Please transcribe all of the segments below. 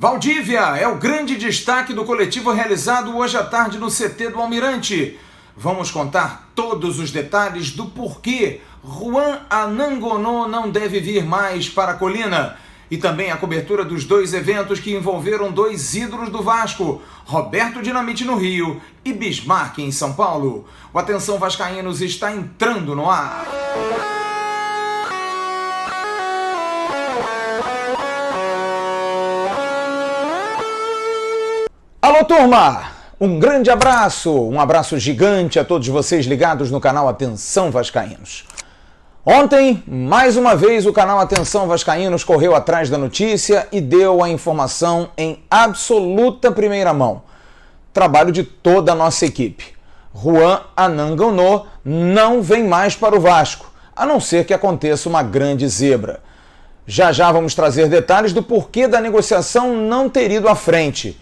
Valdívia é o grande destaque do coletivo realizado hoje à tarde no CT do Almirante. Vamos contar todos os detalhes do porquê Juan Anangonó não deve vir mais para a Colina. E também a cobertura dos dois eventos que envolveram dois ídolos do Vasco, Roberto Dinamite no Rio e Bismarck em São Paulo. O Atenção Vascaínos está entrando no ar. Alô, turma! Um grande abraço, um abraço gigante a todos vocês ligados no canal Atenção Vascaínos. Ontem, mais uma vez, o canal Atenção Vascaínos correu atrás da notícia e deu a informação em absoluta primeira mão. Trabalho de toda a nossa equipe. Juan Anangonó não vem mais para o Vasco, a não ser que aconteça uma grande zebra. Já já vamos trazer detalhes do porquê da negociação não ter ido à frente.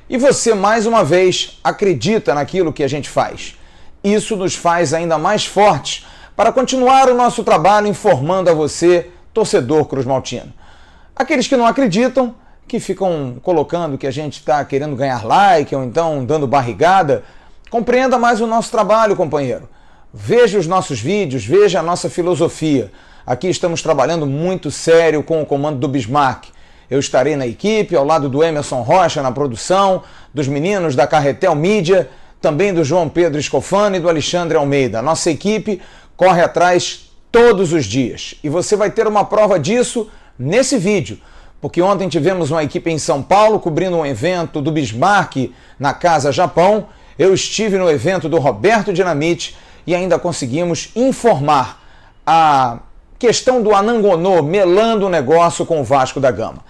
E você, mais uma vez, acredita naquilo que a gente faz. Isso nos faz ainda mais fortes para continuar o nosso trabalho informando a você, torcedor cruzmaltino. Aqueles que não acreditam, que ficam colocando que a gente está querendo ganhar like ou então dando barrigada, compreenda mais o nosso trabalho, companheiro. Veja os nossos vídeos, veja a nossa filosofia. Aqui estamos trabalhando muito sério com o comando do Bismarck. Eu estarei na equipe, ao lado do Emerson Rocha na produção, dos meninos da Carretel Mídia, também do João Pedro Escofano e do Alexandre Almeida. Nossa equipe corre atrás todos os dias. E você vai ter uma prova disso nesse vídeo, porque ontem tivemos uma equipe em São Paulo cobrindo um evento do Bismarck na Casa Japão. Eu estive no evento do Roberto Dinamite e ainda conseguimos informar a questão do Anangonó melando o negócio com o Vasco da Gama.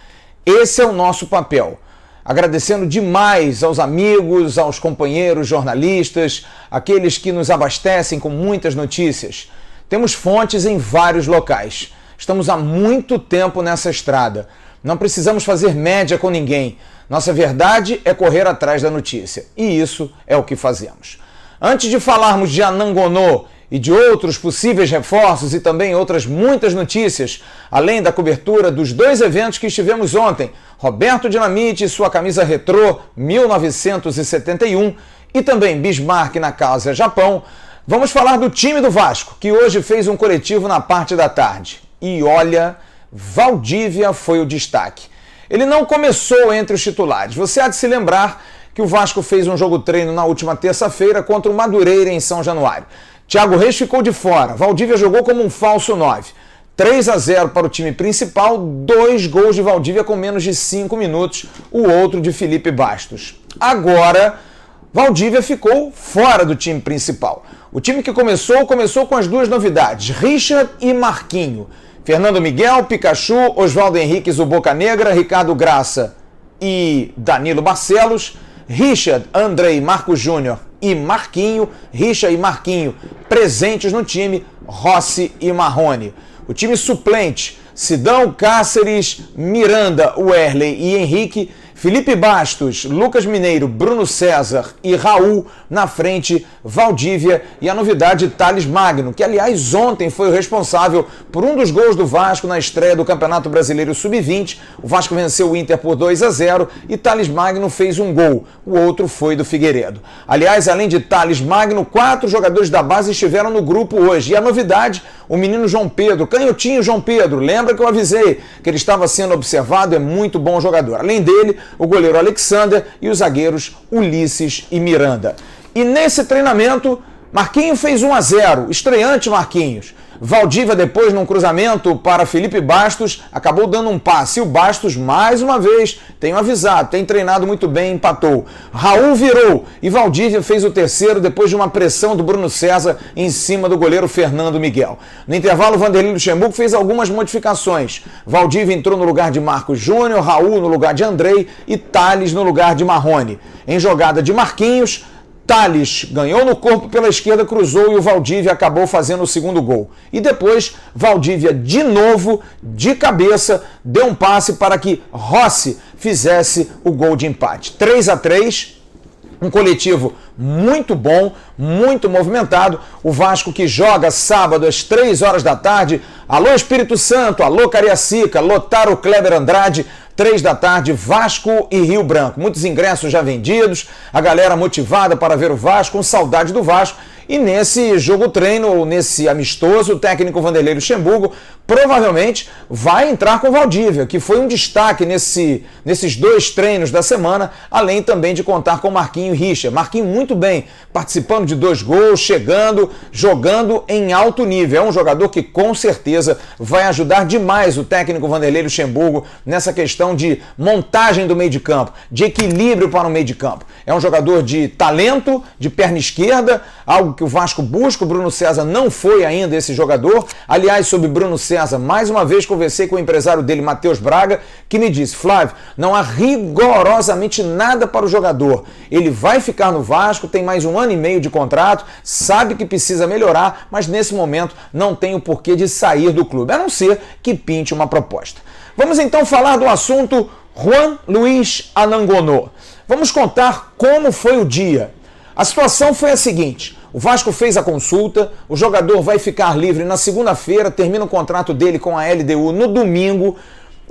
Esse é o nosso papel. Agradecendo demais aos amigos, aos companheiros jornalistas, aqueles que nos abastecem com muitas notícias. Temos fontes em vários locais. Estamos há muito tempo nessa estrada. Não precisamos fazer média com ninguém. Nossa verdade é correr atrás da notícia. E isso é o que fazemos. Antes de falarmos de Anangonó e de outros possíveis reforços e também outras muitas notícias, além da cobertura dos dois eventos que estivemos ontem, Roberto Dinamite e sua camisa retrô 1971 e também Bismarck na Casa Japão, vamos falar do time do Vasco, que hoje fez um coletivo na parte da tarde. E olha, Valdívia foi o destaque. Ele não começou entre os titulares. Você há de se lembrar que o Vasco fez um jogo-treino na última terça-feira contra o Madureira em São Januário. Thiago Reis ficou de fora, Valdívia jogou como um falso 9. 3-0 para o time principal, 2 gols de Valdívia com menos de 5 minutos, o outro de Felipe Bastos. Agora, Valdívia ficou fora do time principal. O time que começou com as duas novidades, Richard e Marquinho. Fernando Miguel, Pikachu, Oswaldo Henriquez, o Boca Negra, Ricardo Graça e Danilo Barcelos, Richard, Andrei, Marcos Júnior e Marquinho, Richard e Marquinho presentes no time, Rossi e Marrone. O time suplente, Sidão, Cáceres, Miranda, Werley e Henrique, Felipe Bastos, Lucas Mineiro, Bruno César e Raul, na frente Valdívia e a novidade Thales Magno, que aliás ontem foi o responsável por um dos gols do Vasco na estreia do Campeonato Brasileiro Sub-20. O Vasco venceu o Inter por 2-0 e Thales Magno fez um gol, o outro foi do Figueiredo. Aliás, além de Thales Magno, 4 jogadores da base estiveram no grupo hoje. E a novidade, o menino João Pedro, canhotinho João Pedro, lembra que eu avisei que ele estava sendo observado, é muito bom jogador. Além dele, o goleiro Alexander e os zagueiros Ulisses e Miranda. E nesse treinamento, Marquinhos fez 1-0, estreante Marquinhos. Valdívia depois, num cruzamento para Felipe Bastos, acabou dando um passe. E o Bastos, mais uma vez, tenho avisado, tem treinado muito bem, empatou. Raul virou e Valdívia fez o terceiro depois de uma pressão do Bruno César em cima do goleiro Fernando Miguel. No intervalo, Vanderlei Luxemburgo fez algumas modificações. Valdívia entrou no lugar de Marcos Júnior, Raul no lugar de Andrei e Thales no lugar de Marrone. Em jogada de Marquinhos, Thales ganhou no corpo pela esquerda, cruzou e o Valdívia acabou fazendo o segundo gol. E depois, Valdívia de novo, de cabeça, deu um passe para que Rossi fizesse o gol de empate. 3-3, um coletivo muito bom, muito movimentado. O Vasco que joga sábado às 3 horas da tarde. Alô Espírito Santo, alô Cariacica, lotaram o Kleber Andrade. 3 da tarde, Vasco e Rio Branco. Muitos ingressos já vendidos, a galera motivada para ver o Vasco, com saudade do Vasco. E nesse jogo treino, ou nesse amistoso, o técnico Vanderlei Luxemburgo provavelmente vai entrar com o Valdívia, que foi um destaque nesses 2 treinos da semana, além também de contar com Marquinhos e Richa. Marquinhos muito bem, participando de 2 gols, chegando, jogando em alto nível. É um jogador que com certeza vai ajudar demais o técnico Vanderlei Luxemburgo nessa questão de montagem do meio de campo, de equilíbrio para o meio de campo. É um jogador de talento, de perna esquerda, algo que o Vasco busca. O Bruno César não foi ainda esse jogador. Aliás, sobre Bruno César, mais uma vez conversei com o empresário dele, Matheus Braga, que me disse: Flávio, não há rigorosamente nada para o jogador. Ele vai ficar no Vasco, tem mais 1 ano e meio de contrato, sabe que precisa melhorar, mas nesse momento não tem o porquê de sair do clube, a não ser que pinte uma proposta. Vamos então falar do assunto Juan Luis Anangonó. Vamos contar como foi o dia. A situação foi a seguinte: o Vasco fez a consulta, o jogador vai ficar livre na segunda-feira, termina o contrato dele com a LDU no domingo,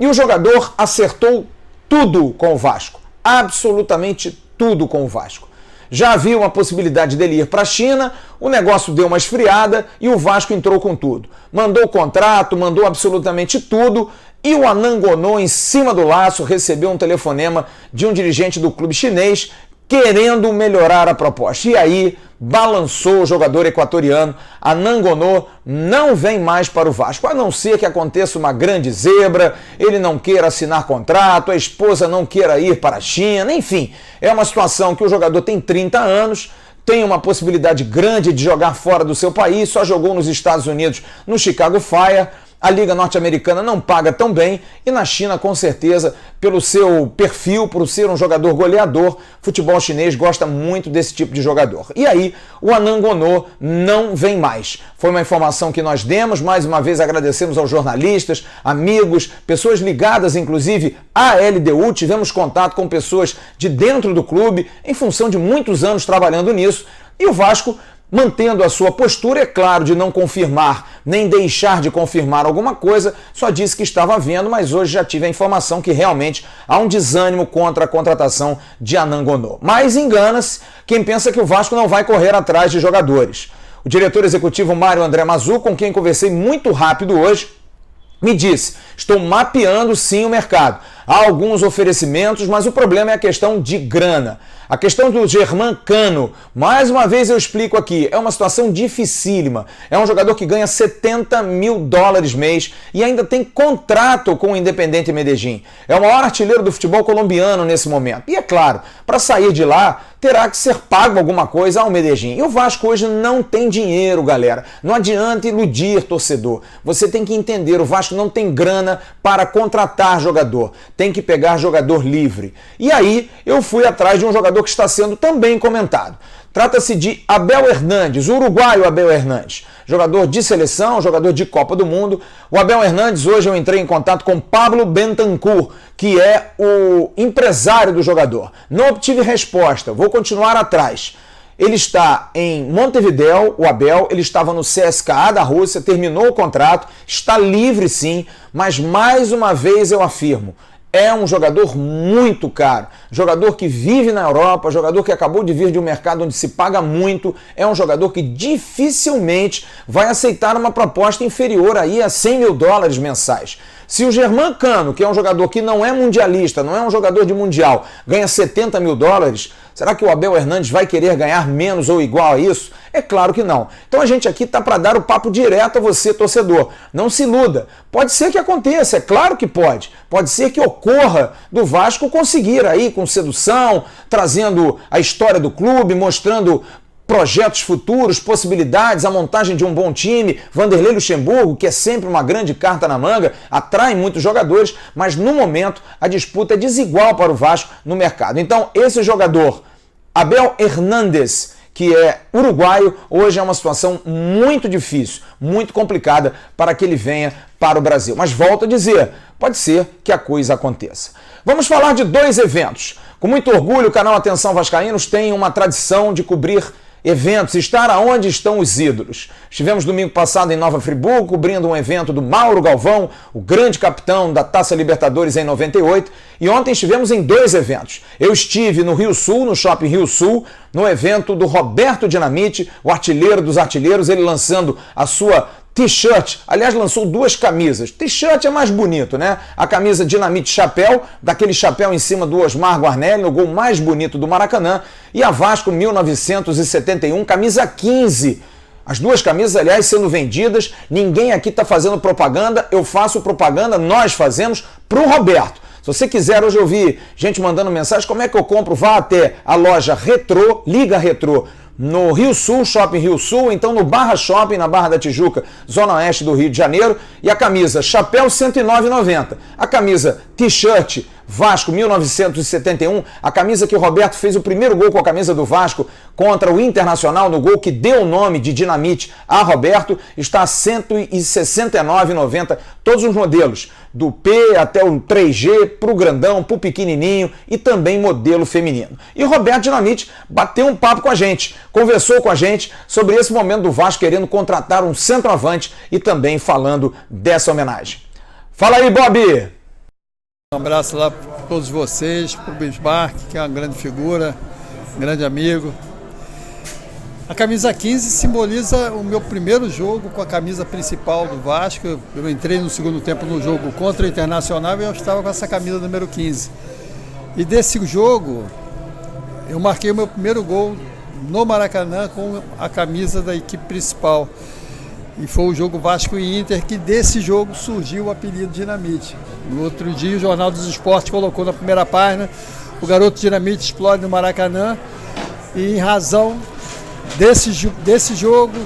e o jogador acertou tudo com o Vasco, absolutamente tudo com o Vasco. Já havia uma possibilidade dele ir para a China, o negócio deu uma esfriada e o Vasco entrou com tudo. Mandou o contrato, mandou absolutamente tudo, e o Anangonó, em cima do laço, recebeu um telefonema de um dirigente do clube chinês querendo melhorar a proposta. E aí balançou o jogador equatoriano. Anangonó não vem mais para o Vasco, a não ser que aconteça uma grande zebra, ele não queira assinar contrato, a esposa não queira ir para a China, enfim. É uma situação que o jogador tem 30 anos, tem uma possibilidade grande de jogar fora do seu país, só jogou nos Estados Unidos no Chicago Fire. A Liga Norte-Americana não paga tão bem, e na China, com certeza, pelo seu perfil, por ser um jogador goleador, futebol chinês gosta muito desse tipo de jogador. E aí, o Anangonó não vem mais. Foi uma informação que nós demos, mais uma vez agradecemos aos jornalistas, amigos, pessoas ligadas, inclusive, à LDU, tivemos contato com pessoas de dentro do clube, em função de muitos anos trabalhando nisso, e o Vasco, mantendo a sua postura, é claro, de não confirmar, nem deixar de confirmar alguma coisa, só disse que estava vendo, mas hoje já tive a informação que realmente há um desânimo contra a contratação de Anangonó. Mas engana-se quem pensa que o Vasco não vai correr atrás de jogadores. O diretor executivo Mário André Mazzu, com quem conversei muito rápido hoje, me disse: estou mapeando sim o mercado. Há alguns oferecimentos, mas o problema é a questão de grana. A questão do Germán Cano, mais uma vez eu explico aqui, é uma situação dificílima. É um jogador que ganha $70 mil mês e ainda tem contrato com o Independiente Medellín. É o maior artilheiro do futebol colombiano nesse momento. E é claro, para sair de lá, terá que ser pago alguma coisa ao Medellín. E o Vasco hoje não tem dinheiro, galera. Não adianta iludir, torcedor. Você tem que entender, o Vasco não tem grana para contratar jogador. Tem que pegar jogador livre. E aí eu fui atrás de um jogador que está sendo também comentado. Trata-se de Abel Hernández, o uruguaio Abel Hernández. Jogador de seleção, jogador de Copa do Mundo. O Abel Hernández, hoje eu entrei em contato com Pablo Bentancur, que é o empresário do jogador. Não obtive resposta, vou continuar atrás. Ele está em Montevidéu, o Abel, ele estava no CSKA da Rússia, terminou o contrato, está livre sim, mas mais uma vez eu afirmo, é um jogador muito caro, jogador que vive na Europa, jogador que acabou de vir de um mercado onde se paga muito, é um jogador que dificilmente vai aceitar uma proposta inferior aí a $100 mil mensais. Se o Germán Cano, que é um jogador que não é mundialista, não é um jogador de mundial, ganha $70 mil, será que o Abel Hernández vai querer ganhar menos ou igual a isso? É claro que não. Então a gente aqui está para dar o papo direto a você, torcedor. Não se iluda. Pode ser que aconteça, é claro que pode. Pode ser que ocorra do Vasco conseguir aí com sedução, trazendo a história do clube, mostrando projetos futuros, possibilidades, a montagem de um bom time. Vanderlei Luxemburgo, que é sempre uma grande carta na manga, atrai muitos jogadores, mas no momento a disputa é desigual para o Vasco no mercado. Então esse jogador, Abel Hernández, que é uruguaio, hoje é uma situação muito difícil, muito complicada para que ele venha para o Brasil. Mas volto a dizer, pode ser que a coisa aconteça. Vamos falar de 2 eventos. Com muito orgulho, o canal Atenção Vascaínos tem uma tradição de cobrir eventos, estar aonde estão os ídolos. Estivemos domingo passado em Nova Friburgo, cobrindo um evento do Mauro Galvão, o grande capitão da Taça Libertadores em 98, e ontem estivemos em 2 eventos. Eu estive no Rio Sul, no Shopping Rio Sul, no evento do Roberto Dinamite, o artilheiro dos artilheiros, ele lançando a sua T-shirt, aliás, lançou 2 camisas. T-shirt é mais bonito, né? A camisa Dinamite Chapéu, daquele chapéu em cima do Osmar Guarnelli, no gol mais bonito do Maracanã, e a Vasco 1971, camisa 15. As 2 camisas, aliás, sendo vendidas, ninguém aqui está fazendo propaganda, eu faço propaganda, nós fazemos para o Roberto. Se você quiser, hoje eu vi gente mandando mensagem, como é que eu compro? Vá até a loja Retrô, Liga Retrô, no Rio Sul, Shopping Rio Sul, então no Barra Shopping, na Barra da Tijuca, Zona Oeste do Rio de Janeiro, e a camisa Chapéu R$ 109,90. A camisa T-shirt Vasco 1971, a camisa que o Roberto fez o primeiro gol com a camisa do Vasco contra o Internacional, no gol que deu o nome de Dinamite a Roberto, está a R$ 169,90, todos os modelos, do P até o 3G, para o grandão, para o pequenininho e também modelo feminino. E o Roberto Dinamite bateu um papo com a gente, conversou com a gente sobre esse momento do Vasco querendo contratar um centroavante e também falando dessa homenagem. Fala aí, Bob! Um abraço lá para todos vocês, para o Bismarck, que é uma grande figura, um grande amigo. A camisa 15 simboliza o meu primeiro jogo com a camisa principal do Vasco. Eu entrei no segundo tempo no jogo contra o Internacional e eu estava com essa camisa número 15. E desse jogo, eu marquei o meu primeiro gol no Maracanã com a camisa da equipe principal. E foi o jogo Vasco e Inter, que desse jogo surgiu o apelido Dinamite. No outro dia, o Jornal dos Esportes colocou na primeira página: o garoto Dinamite explode no Maracanã. E em razão desse jogo,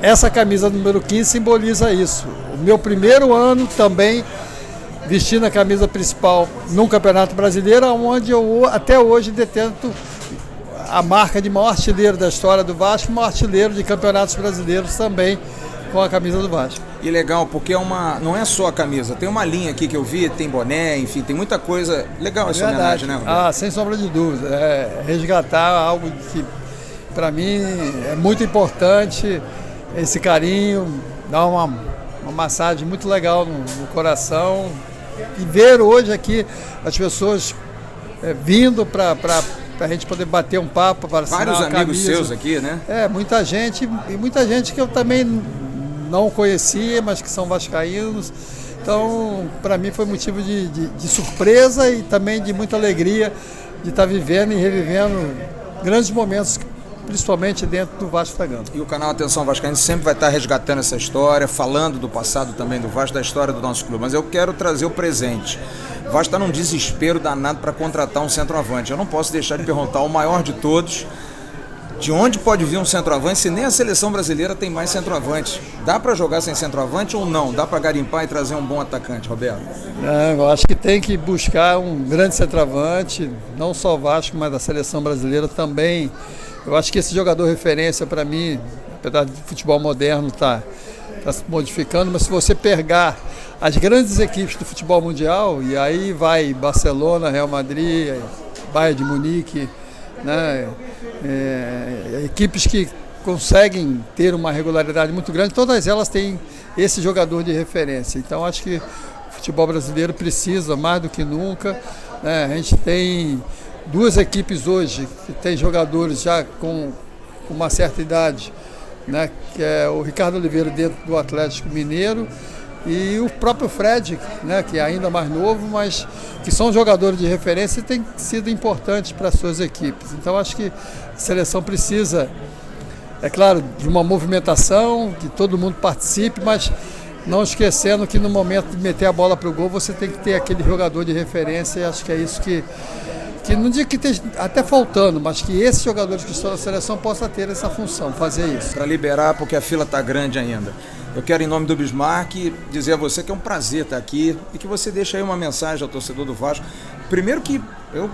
essa camisa número 15 simboliza isso. O meu primeiro ano também vestindo a camisa principal num Campeonato Brasileiro, onde eu até hoje detento a marca de maior artilheiro da história do Vasco, maior artilheiro de campeonatos brasileiros também com a camisa do Vasco. E legal, porque não é só a camisa, tem uma linha aqui que eu vi, tem boné, enfim, tem muita coisa legal essa homenagem, né, Roberto? Sem sombra de dúvida, resgatar algo que para mim é muito importante, esse carinho, dá uma massagem muito legal no coração, e ver hoje aqui as pessoas vindo para a gente poder bater um papo, para assinar vários amigos camisa. Seus aqui, né? Muita gente, e muita gente que eu também não conhecia, mas que são vascaínos. Então, para mim foi motivo de surpresa e também de muita alegria de estar vivendo e revivendo grandes momentos, principalmente dentro do Vasco da Gama. E o canal Atenção Vascaíno sempre vai estar resgatando essa história, falando do passado também do Vasco, da história do nosso clube. Mas eu quero trazer o presente. O Vasco está num desespero danado para contratar um centroavante. Eu não posso deixar de perguntar ao maior de todos, de onde pode vir um centroavante se nem a seleção brasileira tem mais centroavante? Dá para jogar sem centroavante ou não? Dá para garimpar e trazer um bom atacante, Roberto? Eu acho que tem que buscar um grande centroavante, não só o Vasco, mas a seleção brasileira também. Eu acho que esse jogador referência para mim, apesar do futebol moderno tá se modificando, mas se você pegar as grandes equipes do futebol mundial, e aí vai Barcelona, Real Madrid, Bayern de Munique, né? Equipes que conseguem ter uma regularidade muito grande, todas elas têm esse jogador de referência. Então acho que o futebol brasileiro precisa mais do que nunca, né? A gente tem 2 equipes hoje que tem jogadores já com uma certa idade, né? Que é o Ricardo Oliveira dentro do Atlético Mineiro e o próprio Fred, né? Que é ainda mais novo, mas que são jogadores de referência e têm sido importantes para as suas equipes. Então acho que a seleção precisa, é claro, de uma movimentação, que todo mundo participe, mas não esquecendo que no momento de meter a bola para o gol você tem que ter aquele jogador de referência, e acho que é isso que não digo que esteja até faltando, mas que esses jogadores que estão na seleção possam ter essa função, fazer isso. Para liberar, porque a fila está grande ainda. Eu quero, em nome do Bismarck, dizer a você que é um prazer estar aqui e que você deixe aí uma mensagem ao torcedor do Vasco. Primeiro que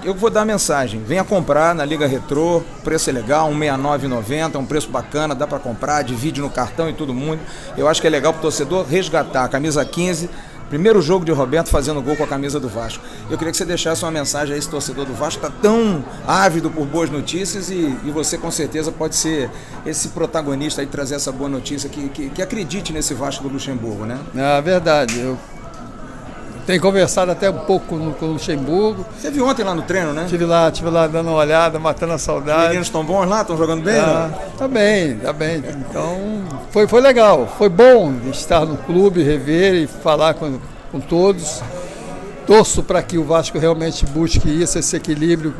eu vou dar a mensagem, venha comprar na Liga Retrô, o preço é legal, R$ 169,90, é um preço bacana, dá para comprar, divide no cartão e todo mundo. Eu acho que é legal para o torcedor resgatar a camisa 15 Primeiro jogo de Roberto fazendo gol com a camisa do Vasco. Eu queria que você deixasse uma mensagem a esse torcedor do Vasco, está tão ávido por boas notícias e você com certeza pode ser esse protagonista aí, trazer essa boa notícia, que acredite nesse Vasco do Luxemburgo, né? É verdade, eu tenho conversado até um pouco com o Luxemburgo. Você viu ontem lá no treino, né? Tive lá dando uma olhada, matando a saudade. Os meninos estão bons lá? Estão jogando bem? Tá bem. Então, foi legal. Foi bom estar no clube, rever e falar com todos. Torço para que o Vasco realmente busque isso, esse equilíbrio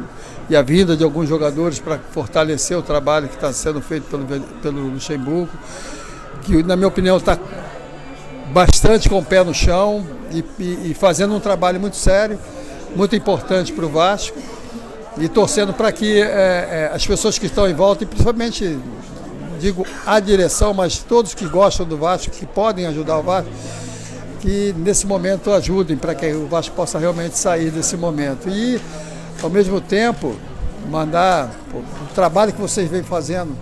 e a vinda de alguns jogadores para fortalecer o trabalho que está sendo feito pelo Luxemburgo, que, na minha opinião, está bastante com o pé no chão e fazendo um trabalho muito sério, muito importante para o Vasco, e torcendo para que as pessoas que estão em volta, e principalmente, digo, a direção, mas todos que gostam do Vasco, que podem ajudar o Vasco, que nesse momento ajudem para que o Vasco possa realmente sair desse momento. E, ao mesmo tempo, mandar o trabalho que vocês vêm fazendo,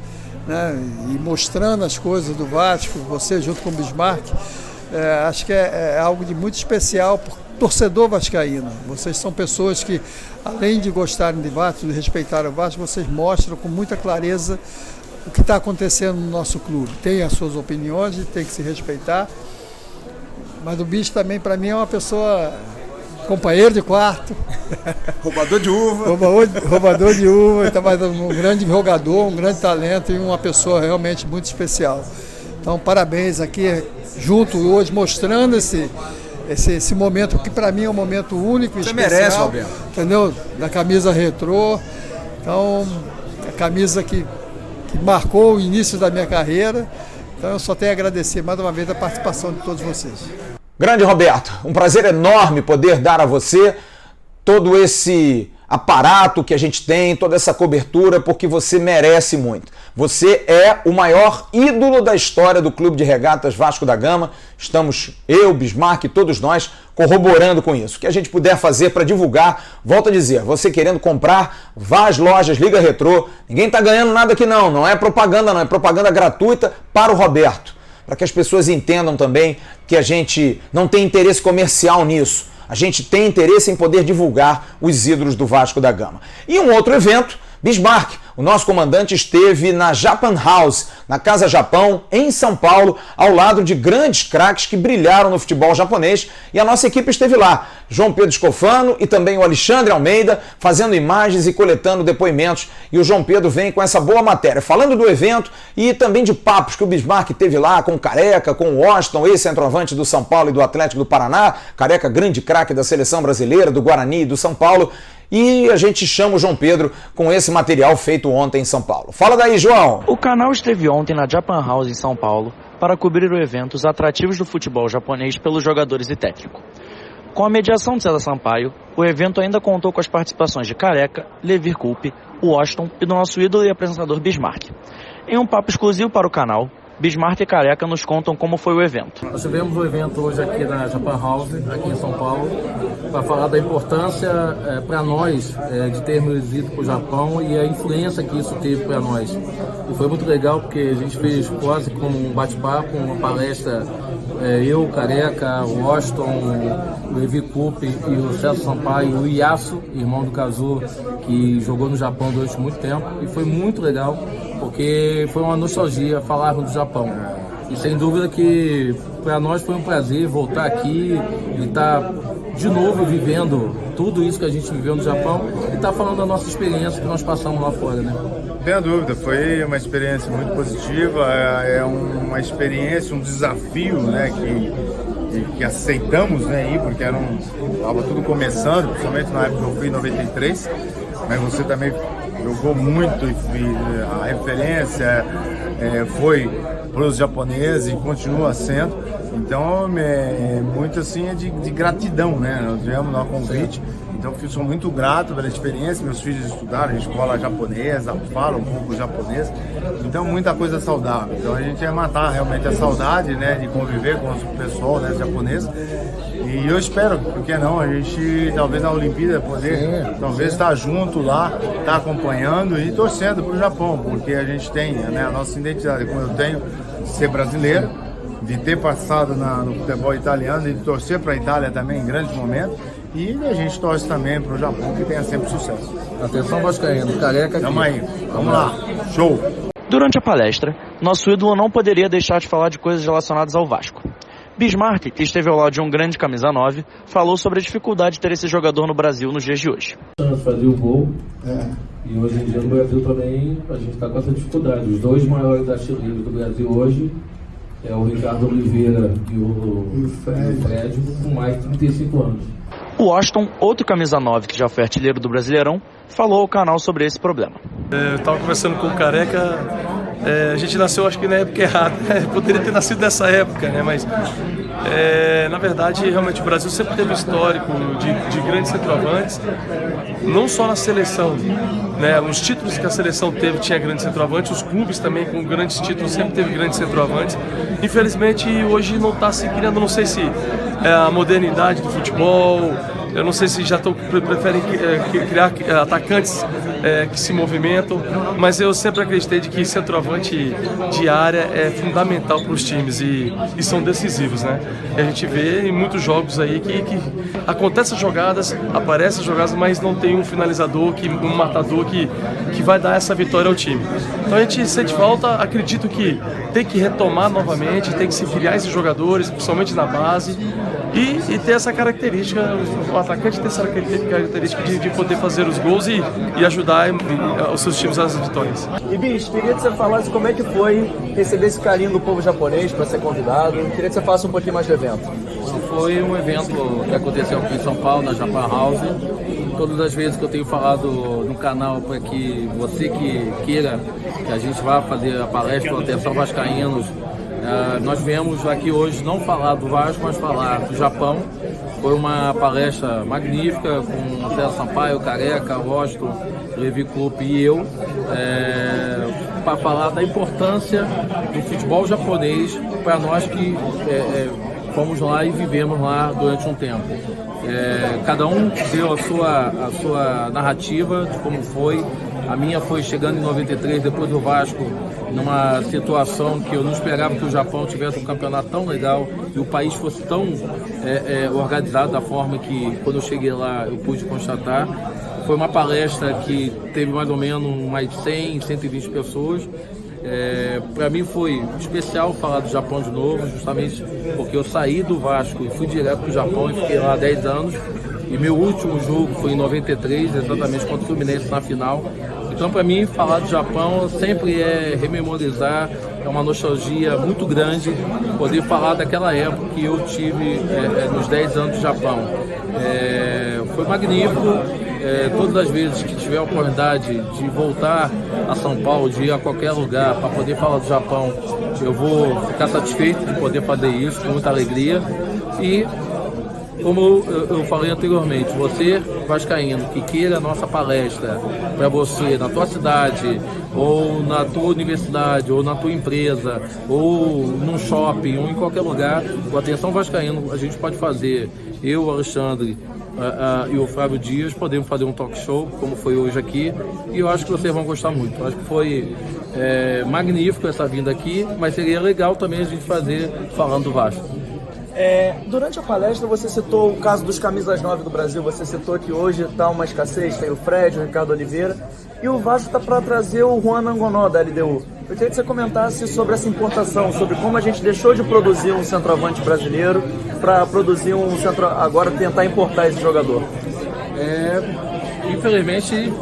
né, e mostrando as coisas do Vasco, você junto com o Bismarck, acho que é algo de muito especial para o torcedor vascaíno. Vocês são pessoas que, além de gostarem de Vasco, de respeitar o Vasco, vocês mostram com muita clareza o que está acontecendo no nosso clube. Tem as suas opiniões e tem que se respeitar, mas o Bicho também, para mim, é uma pessoa, companheiro de quarto. Roubador de uva. Roubador de uva, mas um grande jogador, um grande talento e uma pessoa realmente muito especial. Então, parabéns aqui, junto hoje, mostrando esse momento, que para mim é um momento único e especial. Você merece, Roberto. Entendeu? Da camisa retrô. Então, a camisa que marcou o início da minha carreira. Então, eu só tenho a agradecer mais uma vez a participação de todos vocês. Grande Roberto, um prazer enorme poder dar a você todo esse aparato que a gente tem, toda essa cobertura, porque você merece muito. Você é o maior ídolo da história do Clube de Regatas Vasco da Gama. Estamos, eu, Bismarck e todos nós, corroborando com isso. O que a gente puder fazer para divulgar, volto a dizer, você querendo comprar, vá às lojas Liga Retrô. Ninguém está ganhando nada aqui não é propaganda não, é propaganda gratuita para o Roberto. Para que as pessoas entendam também que a gente não tem interesse comercial nisso. A gente tem interesse em poder divulgar os ídolos do Vasco da Gama. E um outro evento, Bismarck, o nosso comandante, esteve na Japan House, na Casa Japão, em São Paulo, ao lado de grandes craques que brilharam no futebol japonês, e a nossa equipe esteve lá. João Pedro Scofano e também o Alexandre Almeida, fazendo imagens e coletando depoimentos, e o João Pedro vem com essa boa matéria, falando do evento e também de papos que o Bismarck teve lá com o Careca, com o Washington, ex-centroavante do São Paulo e do Atlético do Paraná, Careca, grande craque da seleção brasileira, do Guarani e do São Paulo. E a gente chama o João Pedro com esse material feito ontem em São Paulo. Fala daí, João! O canal esteve ontem na Japan House em São Paulo para cobrir o evento Os Atrativos do Futebol Japonês pelos jogadores e técnico. Com a mediação de César Sampaio, o evento ainda contou com as participações de Careca, Levir Coupe, Washington e do nosso ídolo e apresentador Bismarck. Em um papo exclusivo para o canal, Bismarck e Careca nos contam como foi o evento. Nós tivemos o evento hoje aqui na Japan House, aqui em São Paulo, para falar da importância para nós de termos ido para o Japão e a influência que isso teve para nós. E foi muito legal porque a gente fez quase como um bate-papo, uma palestra, eu, Careca, o Washington, o Levi Coupe e o César Sampaio, o Iasu, irmão do Kazu, que jogou no Japão durante muito tempo. E foi muito legal, porque foi uma nostalgia falarmos do Japão. E sem dúvida que para nós foi um prazer voltar aqui e estar de novo vivendo tudo isso que a gente viveu no Japão e estar falando da nossa experiência que nós passamos lá fora, né? Sem dúvida, foi uma experiência muito positiva, é uma experiência, um desafio, né, que aceitamos, né, ir, porque estava tudo começando, principalmente na época que eu fui em 93, mas você também jogou muito e a referência foi para os japoneses e continua sendo. Então é muito assim de gratidão, né? Nós viemos no convite, então eu sou muito grato pela experiência. Meus filhos estudaram em escola japonesa, falam um pouco japonês, então muita coisa saudável. Então a gente ia matar realmente a saudade, né, de conviver com o pessoal, né, japonês. E eu espero, porque não, a gente talvez na Olimpíada poder talvez estar junto lá, estar acompanhando e torcendo para o Japão, porque a gente tem, né, a nossa identidade, como eu tenho, ser brasileiro, de ter passado no futebol italiano e de torcer para a Itália também em grandes momentos. E a gente torce também para o Japão, que tenha sempre sucesso. Atenção vascaíno, Careca. Tamo aí, vamos lá, show! Durante a palestra, nosso ídolo não poderia deixar de falar de coisas relacionadas ao Vasco. Bismarck, que esteve ao lado de um grande camisa 9, falou sobre a dificuldade de ter esse jogador no Brasil nos dias de hoje. Fazer o gol, e hoje em dia no Brasil também a gente está com essa dificuldade. Os dois maiores artilheiros do Brasil hoje é o Ricardo Oliveira e o Fred, com mais de 35 anos. O Washington, outro camisa 9 que já foi artilheiro do Brasileirão, falou ao canal sobre esse problema. Eu estava conversando com o Careca, a gente nasceu acho que na época errada, poderia ter nascido nessa época, né? Mas na verdade realmente o Brasil sempre teve histórico de grandes centroavantes, não só na seleção, né? Os títulos que a seleção teve tinha grandes centroavantes, os clubes também com grandes títulos sempre teve grandes centroavantes. Infelizmente hoje não está se criando, não sei se é a modernidade do futebol, eu não sei se já preferem criar atacantes que se movimentam, mas eu sempre acreditei de que centroavante de área é fundamental para os times e são decisivos, né? E a gente vê em muitos jogos aí que acontecem as jogadas, aparecem as jogadas, mas não tem um finalizador, um matador que vai dar essa vitória ao time. Então a gente sente falta, acredito que tem que retomar novamente, tem que se criar esses jogadores, principalmente na base, e ter essa característica, o atacante ter essa característica de poder fazer os gols e ajudar os seus times às vitórias. E Bis, queria que você falasse como é que foi receber esse carinho do povo japonês para ser convidado. Queria que você falasse um pouquinho mais do evento. Foi um evento que aconteceu aqui em São Paulo, na Japan House. Todas as vezes que eu tenho falado no canal para que você que queira que a gente vá fazer a palestra com Atenção Vascaínos, nós viemos aqui hoje não falar do Vasco, mas falar do Japão. Foi uma palestra magnífica com o César Sampaio, Careca, Washington, Levi Coupe e eu, para falar da importância do futebol japonês para nós que fomos lá e vivemos lá durante um tempo. Cada um deu a sua narrativa de como foi. A minha foi chegando em 93, depois do Vasco, numa situação que eu não esperava que o Japão tivesse um campeonato tão legal e o país fosse tão organizado da forma que, quando eu cheguei lá, eu pude constatar. Foi uma palestra que teve mais ou menos mais de 100, 120 pessoas. Para mim foi especial falar do Japão de novo, justamente porque eu saí do Vasco e fui direto para o Japão e fiquei lá há 10 anos. E meu último jogo foi em 93, exatamente contra o Fluminense na final. Então, para mim, falar do Japão sempre é rememorizar, é uma nostalgia muito grande poder falar daquela época que eu tive nos 10 anos do Japão. Foi magnífico. Todas as vezes que tiver a oportunidade de voltar a São Paulo, de ir a qualquer lugar para poder falar do Japão, eu vou ficar satisfeito de poder fazer isso com muita alegria. E como eu falei anteriormente, você vascaíno que queira a nossa palestra para você na tua cidade, ou na tua universidade, ou na tua empresa, ou num shopping, ou em qualquer lugar, o Atenção Vascaíno a gente pode fazer. Eu, o Alexandre e o Flávio Dias podemos fazer um talk show, como foi hoje aqui, e eu acho que vocês vão gostar muito. Eu acho que foi magnífico essa vinda aqui, mas seria legal também a gente fazer falando do Vasco. Durante a palestra você citou o caso dos camisas 9 do Brasil, você citou que hoje está uma escassez, tem o Fred, o Ricardo Oliveira, e o Vasco está para trazer o Juan Angonó da LDU. Eu queria que você comentasse sobre essa importação, sobre como a gente deixou de produzir um centroavante brasileiro para produzir agora tentar importar esse jogador. Infelizmente,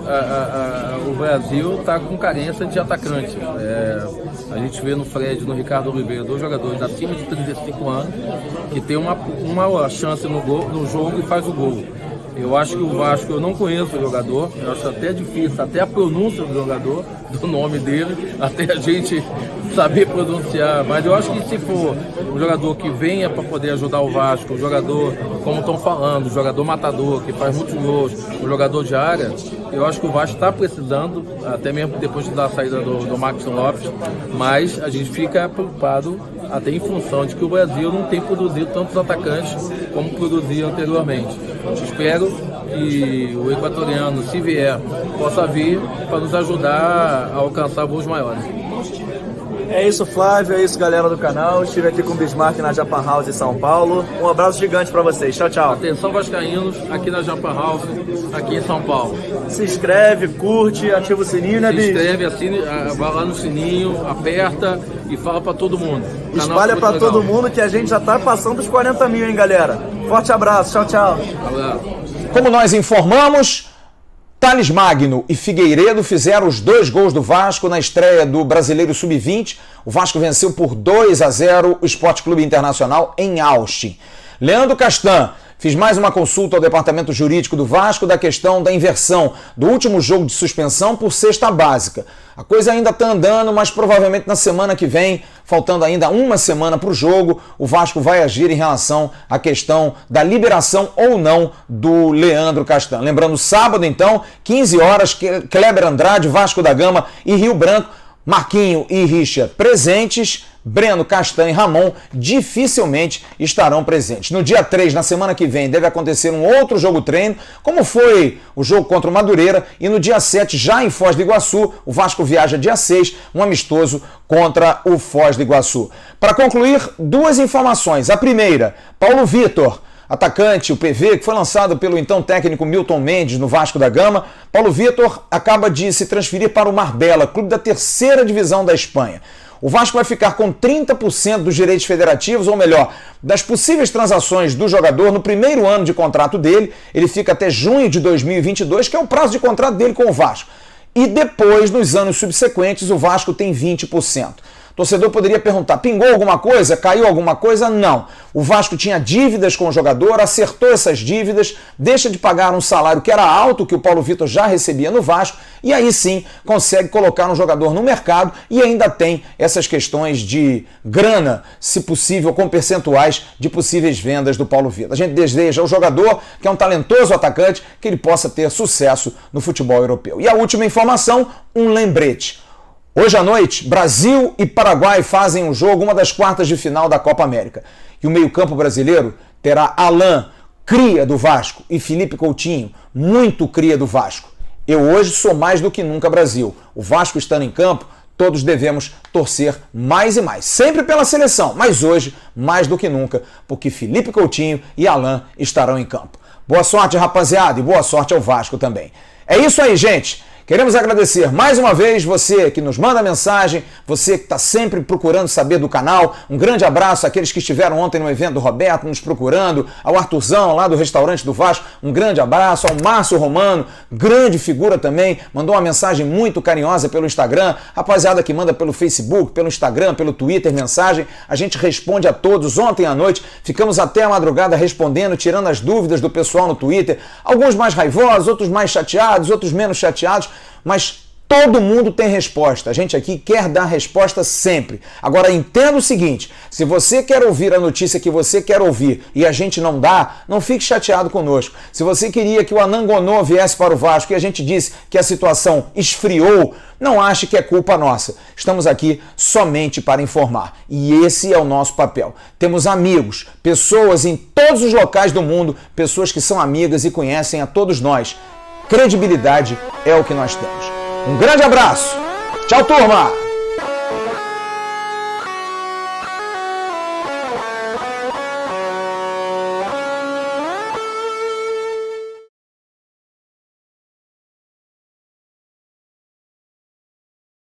o Brasil está com carência de atacante. A gente vê no Fred e no Ricardo Oliveira, dois jogadores acima de 35 anos, que tem uma chance no jogo e faz o gol. Eu acho que o Vasco, eu não conheço o jogador, eu acho até difícil, até a pronúncia do jogador, do nome dele, até a gente saber pronunciar, mas eu acho que se for um jogador que venha para poder ajudar o Vasco, um jogador, como estão falando, um jogador matador, que faz muitos gols, um jogador de área, eu acho que o Vasco está precisando, até mesmo depois da saída do Max Lopes, mas a gente fica preocupado até em função de que o Brasil não tem produzido tantos atacantes como produzia anteriormente. Espero que o equatoriano, se vier, possa vir para nos ajudar a alcançar voos maiores. É isso, Flávio, é isso, galera do canal. Estive aqui com o Bismarck na Japan House em São Paulo. Um abraço gigante pra vocês. Tchau, tchau. Atenção vascaínos, aqui na Japan House, aqui em São Paulo. Se inscreve, curte, ativa o sininho, né, Se Bis? inscreve, assine, vai lá no sininho, aperta e fala pra todo mundo. Espalha pra todo mundo que a gente já tá passando dos 40 mil, hein, galera? Forte abraço, tchau, tchau. Como nós informamos, Thales Magno e Figueiredo fizeram os 2 gols do Vasco na estreia do Brasileiro Sub-20. O Vasco venceu por 2-0 o Sport Clube Internacional em Austin. Leandro Castan fez mais uma consulta ao departamento jurídico do Vasco da questão da inversão do último jogo de suspensão por cesta básica. A coisa ainda está andando, mas provavelmente na semana que vem, faltando ainda uma semana para o jogo, o Vasco vai agir em relação à questão da liberação ou não do Leandro Castan. Lembrando, sábado então, 15 horas, Kleber Andrade, Vasco da Gama e Rio Branco, Marquinho e Richa presentes, Breno, Castan e Ramon dificilmente estarão presentes. No dia 3, na semana que vem, deve acontecer um outro jogo-treino, como foi o jogo contra o Madureira, e no dia 7, já em Foz do Iguaçu, o Vasco viaja dia 6, um amistoso contra o Foz do Iguaçu. Para concluir, 2 informações. A primeira, Paulo Vitor, atacante, o PV, que foi lançado pelo então técnico Milton Mendes no Vasco da Gama. Paulo Vitor acaba de se transferir para o Marbella, clube da 3ª divisão da Espanha. O Vasco vai ficar com 30% dos direitos federativos, ou melhor, das possíveis transações do jogador no primeiro ano de contrato dele. Ele fica até junho de 2022, que é o prazo de contrato dele com o Vasco. E depois, nos anos subsequentes, o Vasco tem 20%. O torcedor poderia perguntar, pingou alguma coisa? Caiu alguma coisa? Não. O Vasco tinha dívidas com o jogador, acertou essas dívidas, deixa de pagar um salário que era alto, que o Paulo Vitor já recebia no Vasco, e aí sim consegue colocar um jogador no mercado e ainda tem essas questões de grana, se possível, com percentuais de possíveis vendas do Paulo Vitor. A gente deseja ao jogador, que é um talentoso atacante, que ele possa ter sucesso no futebol europeu. E a última informação, um lembrete. Hoje à noite, Brasil e Paraguai fazem um jogo, uma das quartas de final da Copa América. E o meio-campo brasileiro terá Alain, cria do Vasco, e Felipe Coutinho, muito cria do Vasco. Eu hoje sou mais do que nunca Brasil. O Vasco estando em campo, todos devemos torcer mais e mais. Sempre pela seleção, mas hoje mais do que nunca, porque Felipe Coutinho e Alain estarão em campo. Boa sorte, rapaziada, e boa sorte ao Vasco também. É isso aí, gente. Queremos agradecer mais uma vez você que nos manda mensagem, você que está sempre procurando saber do canal. Um grande abraço àqueles que estiveram ontem no evento do Roberto nos procurando, ao Arthurzão lá do restaurante do Vasco, um grande abraço, ao Márcio Romano, grande figura também, mandou uma mensagem muito carinhosa pelo Instagram, rapaziada que manda pelo Facebook, pelo Instagram, pelo Twitter, mensagem, a gente responde a todos. Ontem à noite ficamos até a madrugada respondendo, tirando as dúvidas do pessoal no Twitter, alguns mais raivosos, outros mais chateados, outros menos chateados, mas todo mundo tem resposta. A gente aqui quer dar resposta sempre. Agora, entenda o seguinte, se você quer ouvir a notícia que você quer ouvir e a gente não dá, não fique chateado conosco. Se você queria que o Anangonô viesse para o Vasco e a gente disse que a situação esfriou, não ache que é culpa nossa. Estamos aqui somente para informar. E esse é o nosso papel. Temos amigos, pessoas em todos os locais do mundo, pessoas que são amigas e conhecem a todos nós. Credibilidade é o que nós temos. Um grande abraço. Tchau, turma!